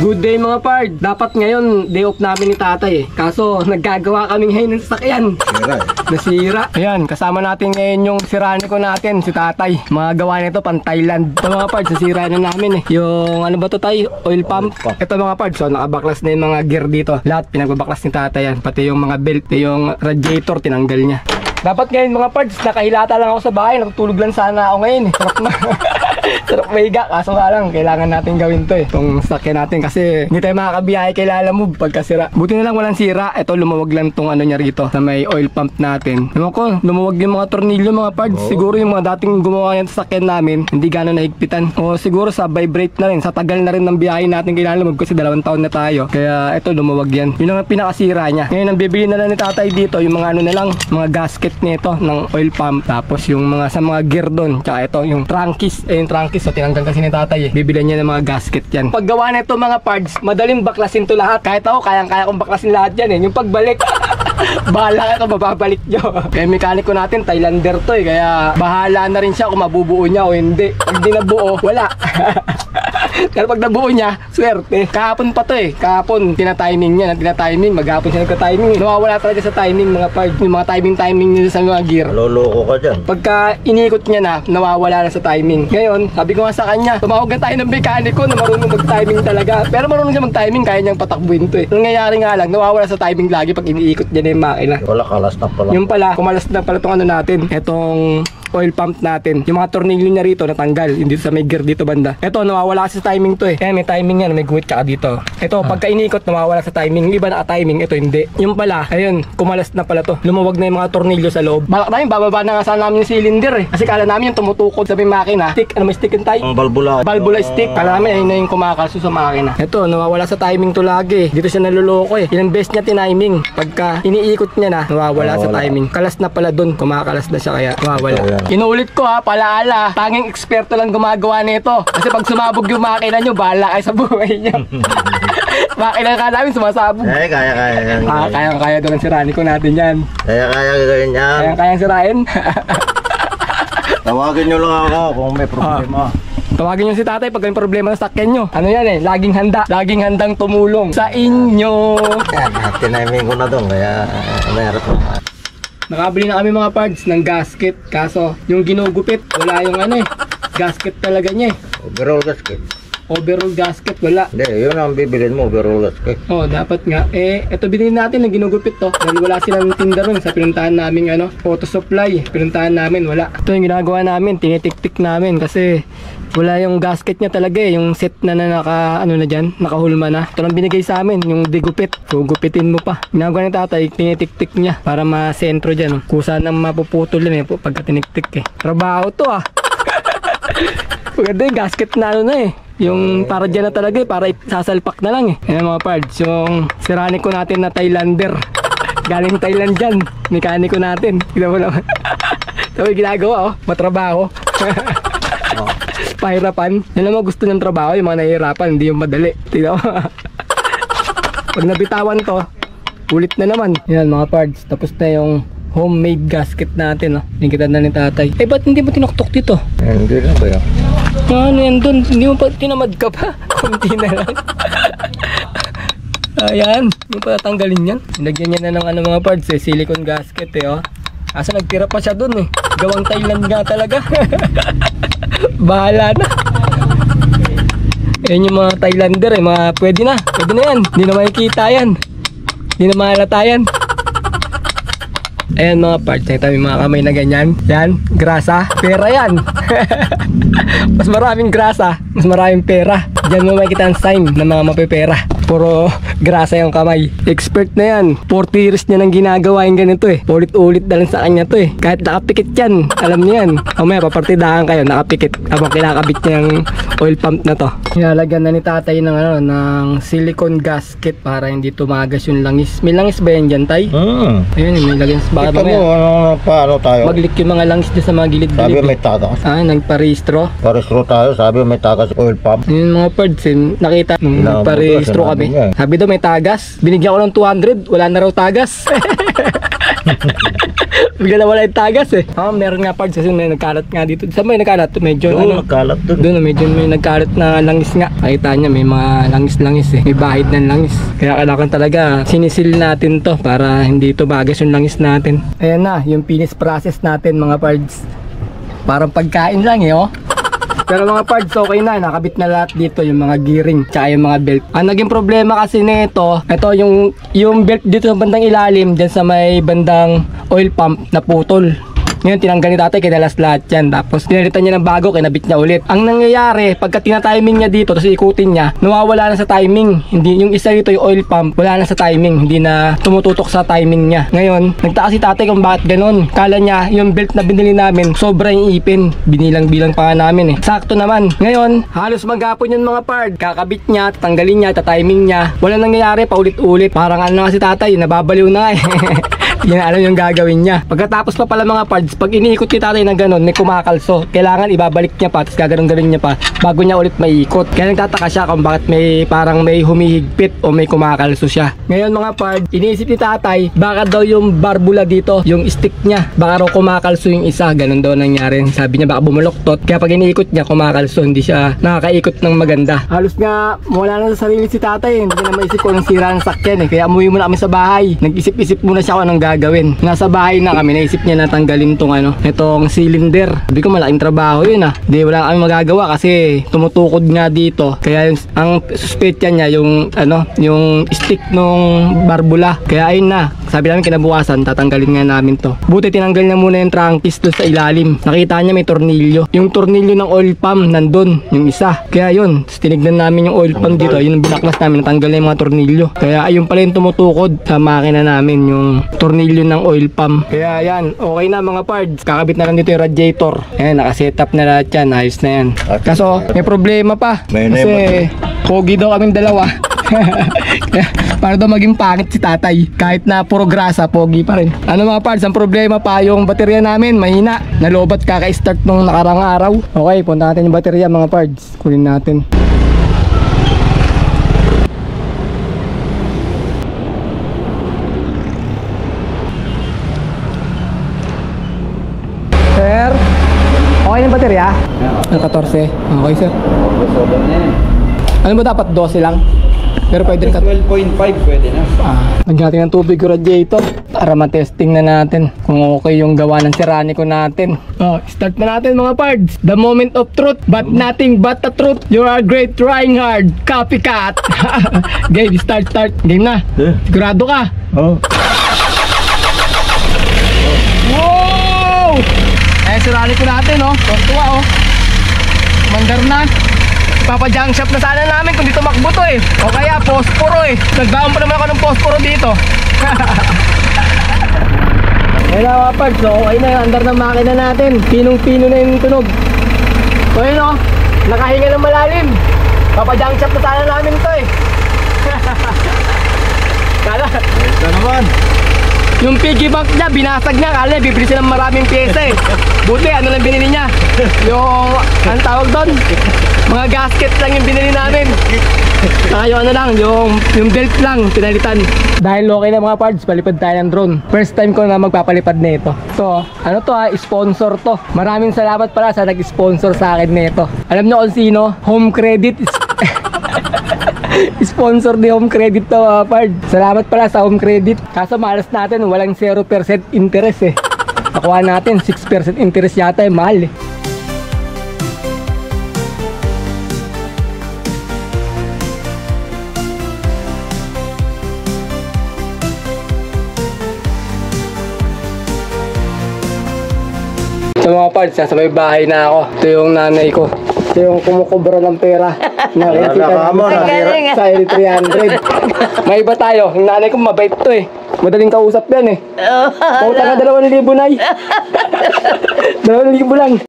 Good day mga pard. Dapat ngayon day off namin ni tatay eh. Kaso naggagawa kami ngayon ng sasakyan. Sira eh. Nasira. Ayan, kasama natin ngayon yung siraniko natin, si tatay. Mga gawa nito pang Thailand. Ito mga pard, sasira na namin eh. Yung ano ba to tay? Oil pump. Ito mga pard, so nakabaklas na yung mga gear dito. Lahat pinagbabaklas ni tatay yan. Pati yung mga belt, yung radiator tinanggal niya. Dapat ngayon mga parts, nakahilata lang ako sa bahay. Natutulog lang sana ako ngayon eh. Sarap na. Sarap maiga. Kaso nga lang, kailangan natin gawin to eh. Itong sakyan natin kasi hindi tayo makakabiyahe kay Lala Move pagka sira. Buti na lang walang sira. Ito lumawag lang tong ano niya rito sa may oil pump natin. Naman ko, lumawag yung mga tornilyo mga parts. Siguro yung mga dating gumawa yung sakyan namin, hindi gano'n nahigpitan. O siguro sa vibrate na rin. Sa tagal na rin ng biyahe natin kay Lala Move kasi 2 taon na tayo. Kaya ito lumawag yan. Yun ang pinakasira niya. Ngayon ang bibili na lang ni tatay dito, yung mga ano na lang, mga gasket nito ng oil pump, tapos yung mga sa mga gear doon, tsaka ito yung trunkies, yung trunkies so tinanggal kasi ni tatay eh. Bibilan niya ng mga gasket yan. Paggawa nito mga parts, madaling baklasin to lahat. Kahit ako kayang-kaya kong baklasin lahat yan eh. Yung pagbalik bahala ka, mababalik nyo. Kaya mekaniko natin Thailander to eh, kaya bahala na rin siya kung mabubuo niya o hindi. Pag di nabuo, wala. Pero pag nabuo niya, swerte. Kahapon pa to eh. Kahapon, tina-timing niya. Tina-timing, maghapon siya nagka-timing. Nawawala talaga sa timing mga parts. Yung mga timing niya sa mga gear. Loloko ka dyan. Pagka iniikot niya na, nawawala na sa timing. Ngayon, sabi ko nga sa kanya, tumawag na tayo ng mekaniko na marunong mag-timing talaga. Pero marunong siya mag-timing, kaya niyang patakbuhin to eh. Ang nangyayari nga lang, nawawala sa timing lagi pag iniikot niya na yung makina. Wala, kalas na pala. Yung pala, kumalas na pala itong ano natin. Itong oil pump natin. Yung mga tornilyo niya rito natanggal. Hindi sa may gear dito banda. Ito, nawawala kasi sa timing to eh. Kaya may timing yan, may guhit ka dito. Ito, pagka iniikot, nawawala sa timing. Yung iba naka-timing, ito hindi. Yung pala, ayun, kumalas na pala to. Lumawag na yung mga tornilyo sa loob. Balak namin, bababa na nga sana namin yung cylinder eh. Kasi kala namin yung tumutukod sa may makina. Stick, ano may stick yung tayo? Ang balbula. Balbula stick. Kala namin, ayun na yung kumakalso sa makina. Ito, nawawala sa timing to lagi. Dito siya naluloko eh. Ilang best niya tiniming. Pagka iniikot niya na, nawawala sa timing. Kalas na pala dun, kumakalas na siya kaya nawawala. Inuulit ko ha, palaala. Tanging eksperto lang gumagawa nito. Kasi pag sumabog yung makina nyo, bahala kayo sa buhay nyo. Makina ka namin sumasabog. Kaya. Kaya doon ang siraniko natin yan. Kaya gagawin yan. Kaya sirain. Tawagin nyo lang ako kung may problema. Tawagin nyo si tatay pag may problema sa sakyan nyo. Ano yan eh, laging handa. Laging handang tumulong sa inyo. Yan, tiniming ko na doon. Kaya mayroon ko. Nakabili na kami mga parts ng gasket. Kaso yung ginugupit, wala yung ano eh. Gasket talaga niya eh. Overall gasket. Overall gasket, wala. Hindi, yun ang bibilin mo, overall gasket. Oh, dapat nga. Eh, ito binili natin ng ginugupit to. Dahil wala silang tinda ron sa pinuntahan namin ano, auto supply. Pinuntahan namin, wala. Ito yung ginagawa namin, tinitik-tik namin kasi wala yung gasket niya talaga eh. Yung set na naka, ano na dyan, nakahulma na. Ito lang binigay sa amin, yung digupit. So, gupitin mo pa. Ginagawa ni tatay, tinitik-tik niya para masentro dyan. Oh. Kusa nang mapuputol yun eh, pagka tinik-tik eh. Trabaho to ah. Maganda yung gasket na ano na eh. Yung para dyan na talaga eh, para sasalpak na lang eh. Ayan mga parts, yung siraniko natin na Thailander. Galing Thailand dyan, mekaniko natin. Tignan mo naman. So yung ginagawa oh, matrabaho. Pahirapan. Yan naman gusto ng trabaho, yung mga nahihirapan, hindi yung madali. Tignan mo. Pag nabitawan to, ulit na naman. Yan mga parts, tapos na yung homemade gasket natin oh. Nikitan na ni tatay. Eh ba't hindi mo tinuktok dito? Hindi na ba yan? Ano yan dun? Hindi mo pa tinamad ka pa? Kunti na lang. Ayan, hindi mo pa tatanggalin yan. Nilagyan niya na ng ano mga parts eh, silicone gasket eh oh. Asa nagtira pa siya dun eh. Gawang Thailand nga talaga. Bahala na. Ayan yung mga Thailander eh, mga pwede na yan. Hindi na makikita yan. Hindi na mahalata yan. Ayan mga parts, nakita mo yung mga kamay na ganyan. Yan, grasa, pera yan. Mas maraming grasa, mas maraming pera. Diyan mo makikita ang sign ng mga mapepera. Puro grasa yung kamay. Expert na yan. 40 years niya nang ginagawa yung ganito eh. Ulit-ulit na lang sa kanya to eh. Kahit nakapikit yan, alam niya yan. Mamaya papartidahan kayo, nakapikit. Habang kinakabit niya yung oil pump na to. Nilalagyan na ni tatay ng, ano, ng silicone gasket para hindi tumagas yung langis. May langis ba yan dyan, tay? Ayun, may langis. Baka ito mo, paano tayo? Mag-leak yung mga langis dyan sa mga gilid-gilid. Sabi may tagas. Nagparehistro. Parehistro tayo, sabi may tagas oil pump. Yung mga parts, nakita nung nagparehistro kami. Sabi daw may tagas. Binigyan ko ng 200, wala na raw tagas. Bigla na wala yung tagas eh. Meron nga parts kasi may nagkalat nga dito. Saan may nagkalat? Medyo Doon, nagkalat doon. Doon medyo may nagkalat na langis nga. Nakita niya may mga langis-langis eh. May bahid ng langis. Kaya kailangan talaga sinisil natin to para hindi ito magas yung langis natin. Ayan na, yung finish process natin mga parts. Parang pagkain lang eh oh. Pero mga parts, okay na. Nakabit na lahat dito. Yung mga gearing, tsaka yung mga belt. Ang naging problema kasi nito, ito yung belt dito sa bandang ilalim, dyan sa may bandang oil pump na putol. Ngayon, tinanggal ni tatay, kinalas lahat yan. Tapos, pinalitan niya ng bago, kinabit niya ulit. Ang nangyayari, pagka tina-timing niya dito, tapos ikutin niya, nawawala na sa timing. Hindi, yung isa dito, yung oil pump, wala na sa timing. Hindi na tumututok sa timing niya. Ngayon, nagtaka si tatay kung bakit ganun. Kala niya, yung belt na binili namin, sobra yung ipin. Binilang-bilang pa nga namin eh. Sakto naman. Ngayon, halos maghapon yung mga part. Kakabit niya, tatanggalin niya, tatiming niya. Wala nangyayari, paulit-ulit. Parang ano nga si tatay, nababaliw na eh. Hindi na alam yung gagawin niya. Pagkatapos pa pala mga parts, pag iniikot ni tatay ng ganun, may kumakalso. Kailangan ibabalik niya pa, tapos gaganon-ganon niya pa bago niya ulit maiikot. Kaya nagtataka siya kung bakit parang may humihigpit o may kumakalso siya. Ngayon mga parts, iniisip ni tatay, baka daw yung barbula dito, yung stick niya, baka raw kumakalso yung isa. Ganon daw nangyari. Sabi niya baka bumuloktot. Kaya pag iniikot niya, kumakalso. Hindi siya nakakaikot ng maganda. Halos nga, wala na sa sarili si tatay. Hindi na maisip ko ng sira ng sakyan eh. Kaya umuwi muna kami sa bahay. Nag-isip-isip muna siya kung anong gagawin. Nasa bahay na kami, naisip niya na tanggalin itong cylinder. Sabi ko malaking trabaho yun ah. Di wala kami magagawa kasi tumutukod nga dito. Kaya ang suspecha niya yung stick nung barbula. Kaya ayun na. Sabi namin kinabukasan tatanggalin nga namin to. Buti tinanggal niya muna yung trunkies doon sa ilalim. Nakita niya may tornilyo. Yung tornilyo ng oil pump nandun, yung isa. Kaya yun, tinignan namin yung oil pump dito. Yun yung binaklas namin, natanggal na yung mga tornilyo. Kaya ayun pala yung tumutukod sa makina namin, yung tornilyo ng oil pump. Kaya yan, okay na mga parts. Kakabit na lang dito yung radiator. Ayan, nakasetup na lahat yan. Ayos na yan. Kaso, may problema pa. Kasi, pogi daw kaming dalawa. Para daw maging pangit si tatay. Kahit na puro grasa, pogi pa rin. Ano mga parts, ang problema pa yung baterya namin, mahina. Nalobat kaka-start nung nakarang araw. Okay, punta natin yung baterya mga parts. Kunin natin. Sir, okay yung baterya? Ang 14. Okay sir. Ano ba dapat 12 lang? Pero pwede rin 12.5 pwede na. Lagyan natin ng tubig yung radiator para matesting na natin kung okay yung gawa ng Serranico natin. Start na natin mga parts. The moment of truth, but nothing but the truth. You are great, trying hard, copycat. Game, start. Game na. Sigurado ka? Oo. Wow! Serranico natin Tontuwa Mandar na. Papa-junk shop na sana namin kung dito makbo to eh. O kaya posporo eh. Nagbaon pa naman ako ng posporo dito. Ayun na mga parts, okay na yung andar ng makina natin. Pinong-pino na yung tunog. So yun nakahinga ng malalim. Papa-junk shop na sana namin to eh. Kala. Ito naman. Yung piggy bank niya, binasag niya. Kala niya, bibili siya ng maraming pyesa eh. Buti, ano lang binili niya? Yung, anong tawag doon? Mga gasket lang yung binili namin. Tayo lang, yung belt lang, pinalitan. Dahil okay na mga parts, palipad tayo ng drone. First time ko na magpapalipad na ito. So, ano to sponsor to. Maraming salamat pala sa nag-sponsor sa akin na ito. Alam niyo kung sino? Home Credit. Sponsor ni Home Credit to mga parts. Salamat pala sa Home Credit. Kaso malas natin, walang 0% interest eh. Nakuha natin, 6% interest yata eh, mahal eh. So mga parts, nasa may bahay na ako. Ito yung nanay ko. Ito yung kumukubra ng pera. Nakikita sa 300. May iba tayo. Yung nanay ko mabait to eh. Madaling kausap yan eh. Pauta ka 2,000 na 2,000 lang.